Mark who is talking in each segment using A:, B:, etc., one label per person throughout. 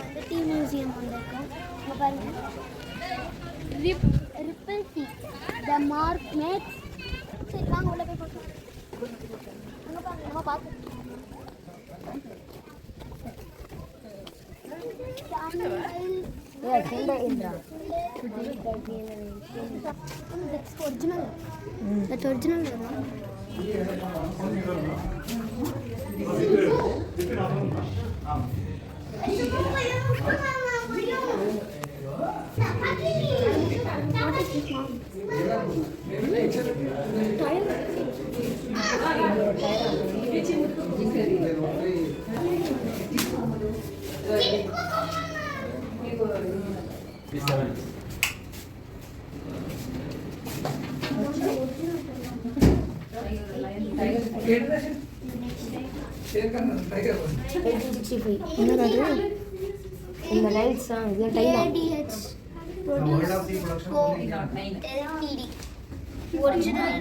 A: வந்து tea museum வந்திருக்கோம். இங்கே பாருங்கள், ரிப்பிள் டீ த மார்க் மேக்ஸ். சரி வாங்க உள்ள போய் பார்க்கலாம். அங்கே பாருங்க, நம்ம பார்த்து ஒரிஜினல் தட் ஒரிஜினல் இந்த ரைட்ஸ் தான் இது டைலாடிஹெச் ப்ரொடியூஸ் கோ எல்டிடி ஒரிஜினல்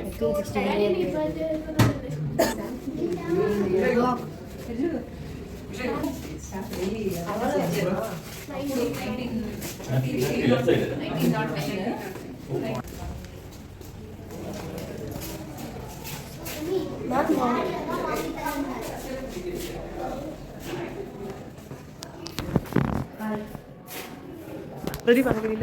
B: レディーバーのね。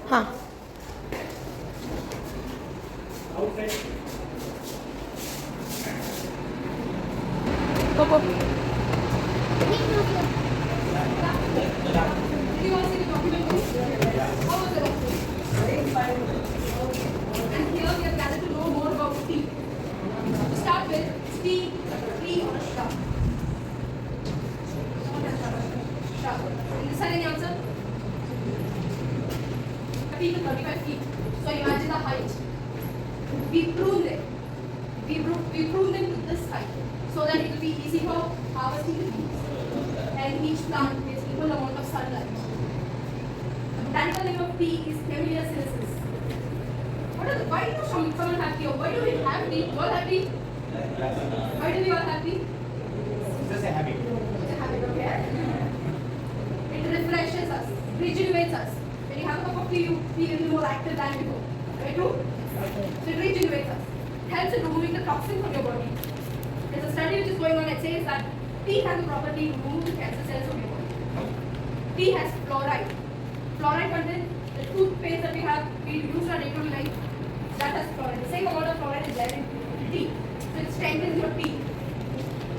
B: हाँ Popo. And here we are gathered to know more about tea. To start with, tea, tree or a shrub? Shrub. Is there any answer? 30 to 35 feet. So imagine the height. We prune them. We prune them to this height, so that it will be easy for harvesting the leaves. And each plant gets equal amount of sunlight. The botanical name of tea is Camellia sinensis. Why do someone have tea? Why do we have tea? You all have tea? Why do we all have tea?
C: It's just a habit.
A: It's a habit, okay? It refreshes us, rejuvenates us. When you have a cup of tea, you feel more active than before. Right? True? So it rejuvenates us. Helps in removing the toxin from your body. There's a study which is going on that says that tea has the property to remove the cancer cells from your body. Tea has fluoride. Fluoride content, the toothpaste that we have, we use our day-to-day life, that has fluoride. The same amount of fluoride is there in tea. So it strengthens your teeth.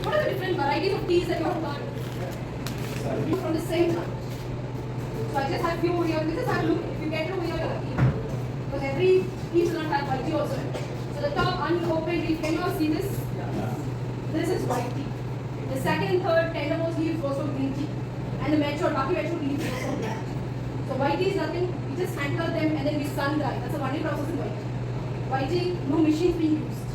A: What are the different varieties of teas that you have learned? From the same plant. So I just have few over here. This is how look. If you get it over here, you're lucky. Because every tea does not have white tea also. So the top unopened leaf, can you all see this? This is white tea. The second, third, tendermost leaf is also green tea. And the matured leaf is also black. So white tea is nothing. We just handle them and then we sun dry. That's a one-day process in white tea. White tea, no machines being used.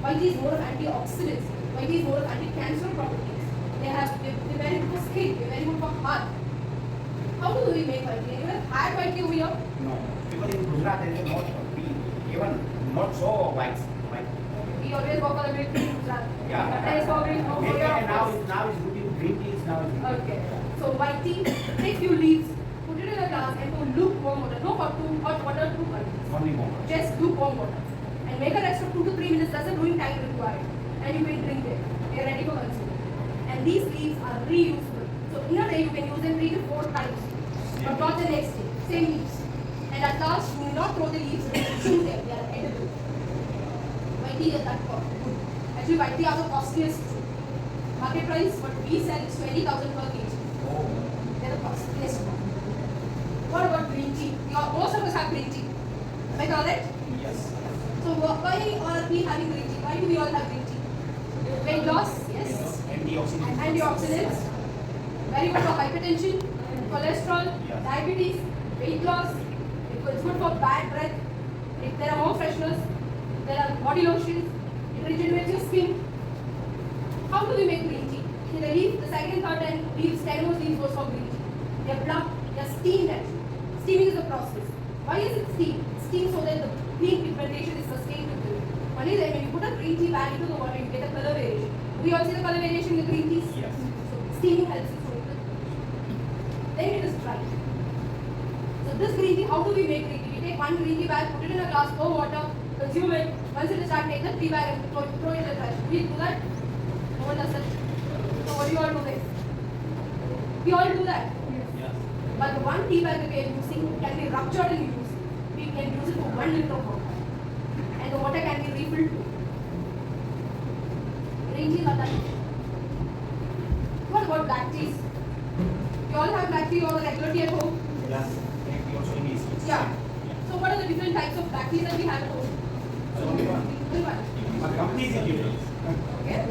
A: White tea is more of antioxidants. White tea is more of anti-cancer properties. They're very good for skin. They're very good for heart. How do we make white tea? You have had white tea over here?
C: No. People in Gujarat, there is not even not so white.
A: We always walk on the big tree.
C: Yeah.
A: Now it's
C: green tea is now.
A: Okay. So white tea, take few leaves, put it in a glass and put lukewarm water. No hot water, too cold.
C: Only more.
A: Just lukewarm water. And make a rest of 2 to 3 minutes. That's the brewing time required. And you will drink it. They are ready for consumption. And these leaves are reusable. So in a day you can use them 3 to 4 times. But not the next day. Same leaves. And at last, you will not throw the leaves. Chew them. They are edible. White tea is that good. Actually, white tea are the costliest. Market price, what we sell is 20,000 per kg. They are the costliest one. What about green tea? Most of us have green tea. Am I correct?
C: Yes.
A: So why are we having green tea? Why do we all have green tea? Weight loss, yes.
C: Antioxidants.
A: Antioxidants. Very good for hypertension, cholesterol, diabetes, weight loss. It's good for bad breath. There are more fresheners. body lotions, it regenerates your skin. How do we make green tea? In the leaf, the second, third and leaves, 10 more leaves goes for green tea. They are plucked, they are steamed actually. Steaming is the process. Why is it steamed? Steamed so that the green pigmentation is sustained to the one is that when you put a green tea bag into the water, you get a color variation. We all see the color variation in the green teas?
C: Yes.
A: So steaming helps it so then it is dry. So this green tea, how do we make green tea? We take one green tea bag, put it in a glass, pour water, consume it. Once it is done, take the tea bag and throw it in the trash. We do that? No one does that. So what do you all do then? We all do that.
C: Yes.
A: But the one tea bag that we are using can be ruptured and used. We can use it for 1 liter of water. And the water can be refilled too. Green teas are done. What about black teas? You all have black tea or regular tea at home?
C: Yes. We also need it.
A: Yeah. So what are the different types of black teas that we have at home?
C: Only one.
A: Only one.
C: But companies are different.
A: Okay.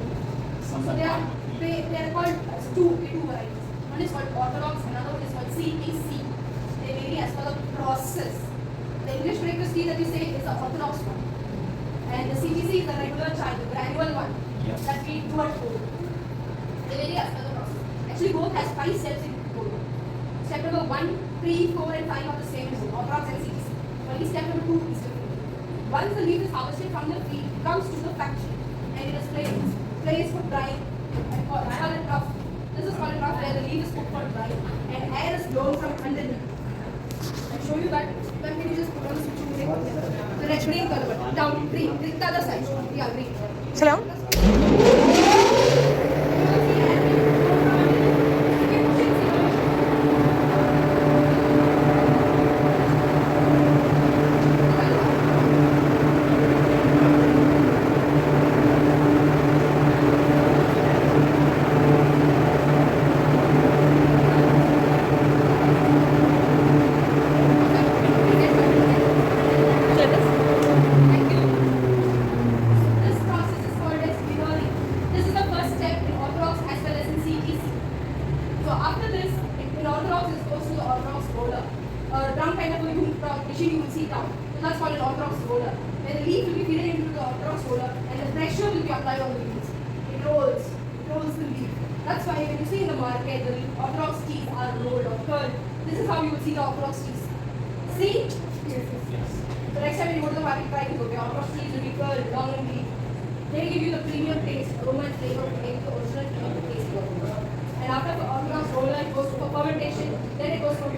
A: So they are called two varieties. One is called Orthodox, another one is called CTC. They vary as per the process. The English breakfast tea that we say is the Orthodox one. And the CTC is the regular chai, the granular one that we do at home. They vary as per the process. Actually, both has 5 steps in both. Step number 1, 3, 4 and 5 are the same as Orthodox and CTC. Only step number 2 is different. Once the leaf is harvested from the tree, it comes to the factory and it is placed for drying. It's called it rough. This is called rough where the leaf is cooked for drying and air is blown from underneath. I'll show you that. Then can you just put on the switch? The red green color, down green. Click the other side. Yeah, green.
B: Hello?
A: Thank you. This process is called as mirroring. This is the first step in Orthodox as well as in CTC. So after this, in Orthodox it goes to the Orthodox roller. A drum kind of a machine you will see down. So that's called an Orthodox roller. Where the leaf will be fitted into the Orthodox roller and the pressure will be applied on the leaves. It rolls the leaf. That's why when you see in the market the Orthodox teas are rolled or curled. This is how you will see the Orthodox teas. See?
C: Yes.
A: So next time when you go to the market, try to go. The Orthodox teas will be curled, long and deep. They give you the premium taste, aroma and flavor to make the original premium taste. And after the Orthodox roller, it goes for fermentation, then it goes for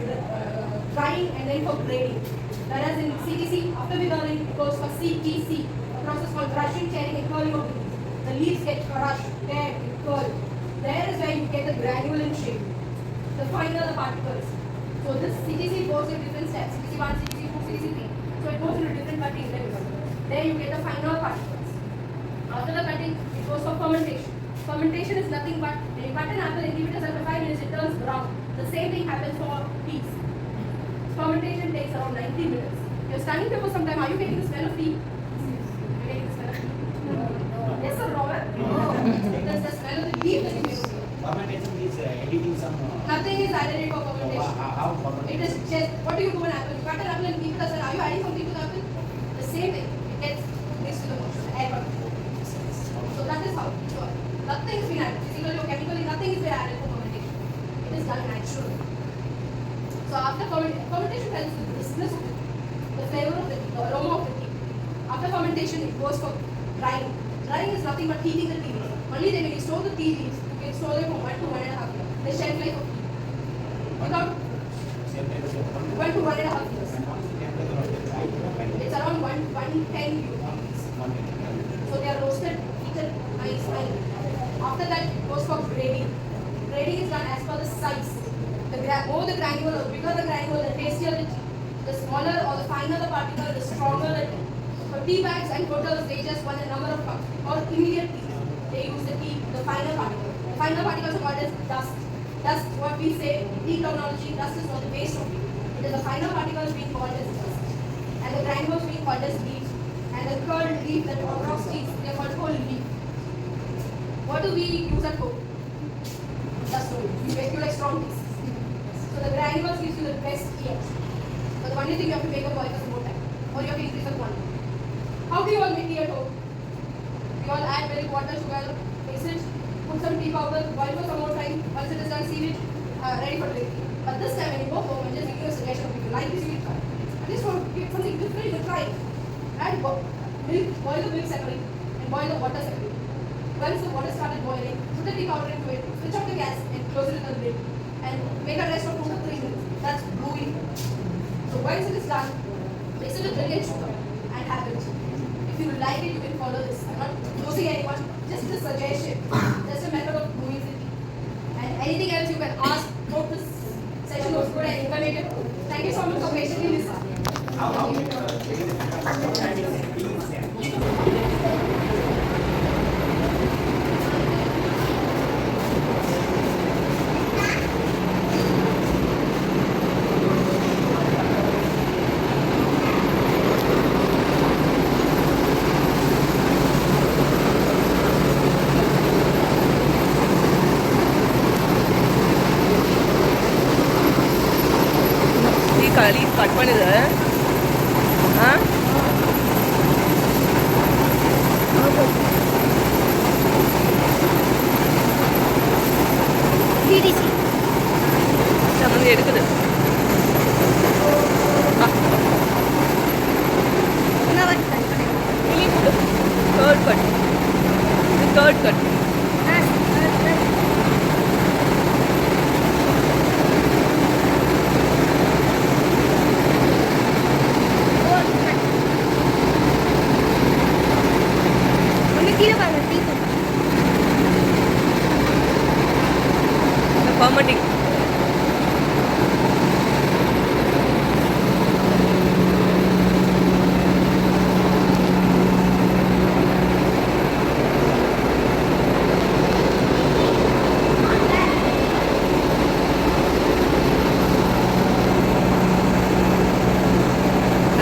A: drying and then for grading. Whereas in CTC, after winnowing, it goes for CTC, a process called crushing, tearing and curling of the leaves. The leaves get crushed, teared, and curled. There is where you get the granular shape. The finer the particles. So this CTC goes in different steps, CTC 1, CTC 2, CTC 3. So it goes into different cutting levels. There you get the finer particles. After the cutting, it goes for fermentation. Fermentation is nothing but when you cut an apple and leave it aside for 5 minutes, it turns brown. The same thing happens for teas. Fermentation takes around 90 minutes. You're standing there for some time. Are you getting the smell of tea? You're getting the smell of tea? Yes, sir, Robert? That's the smell of the leaf that you get.
C: Fermentation is editing some.
A: Nothing is added for fermentation.
C: How
A: It
C: fermentation?
A: is just, what do you do an apple? You cut an apple and keep it aside. Are you adding something to the apple? The same thing. It gets mixed to the moisture, the air part. So that is how it works. Nothing is been added. Physically or chemically, nothing is been added for fermentation. It is done naturally. So after fermentation helps with the richness of the tea, the flavor of the tea, the aroma of the tea. After fermentation, it goes for drying. Drying is nothing but heating the tea leaves. Only then when you store the tea leaves, you can store them for 1 to 1.5 years. The shelf life of tea. Without 1 to 1.5 years. It's around 110 degrees. So they are roasted, heated, nice, fine. After that, it goes for grading. Grading is done as per the size. The more the granule, the bigger the granule, the tastier the tea. The smaller or the finer the particle, the stronger the tea. For tea bags and bottles, they just want a number of cups. Or immediate tea, they use the finer particle. The finer particles are called as dust. Dust, what we say in tea terminology, dust is not the waste of tea. It is the finer particles being called as dust. And the granules being called as leaves. And the curled leaf, that Orthodox teas, they are called whole leaf. What do we use at home? Dust only. We make you like strong teas. So the granules gives you the best tea. But the only thing you have to make a boil for some more time. Or you have to increase the quantity. How How do you all make tea at home? You all add milk, water, sugar, mix it, put some tea powder, boil for some more time. Once it is done, seal it, ready for drinking. But this time when you go home, I'm just giving you a suggestion. If you like this, you will try. I just want to give something different to try. Add milk, boil the milk separately, and boil the water separately. Once the water started boiling, put the tea powder into it, switch off the gas, and close it in the lid. And make a rest for 2 to 3 minutes. That's brewing. So once it is done, mix it with milk and sugar and have it. If you like it, you can follow this. I'm not forcing anyone, just a suggestion, just a method of doing it. And anything else you can ask. Hope this session was good and informative. Thank you so much for patiently listening.
D: leaf cut பண்ணுது ஆ
B: DTC
D: சம்மந்தி எடுக்குது third cut third cut fermenting.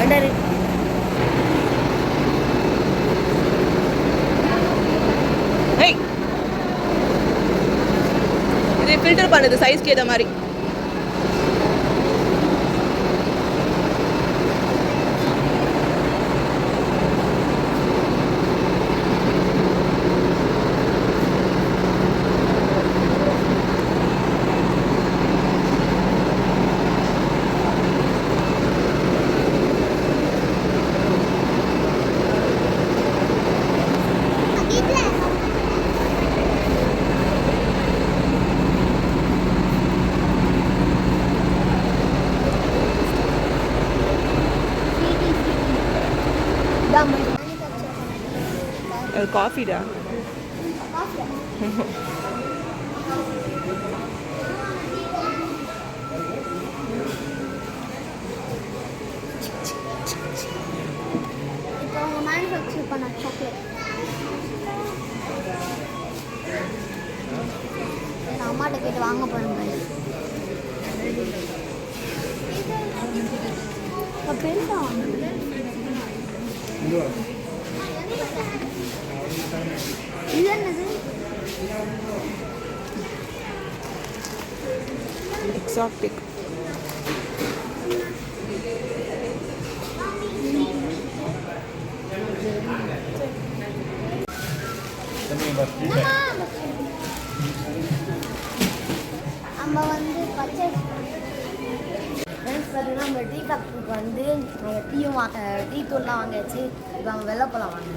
B: Under it.
D: Hey. இதை filter பண்ணுது சைஸ்க்கு ஏற்ற மாதிரி அது காஃபிடா
B: இப்போ அவங்க மேனுஃபேக்சர் பண்ண சாக்லேட் நான் அம்மாட்ட கேட்டு வாங்க போகிறேன் பெருசா இது என்னது
D: எக்ஸாட்டிக்
B: நம்ம வந்து பச்சை ஃப்ரெண்ட்ஸ் பார்த்தீங்கன்னா நம்ம டீ கப்புக்கு வந்து நாங்கள் டீயும் டீ தூள்லாம் வாங்கியாச்சு இப்போ அவங்க வெள்ளைப்பழம் வாங்க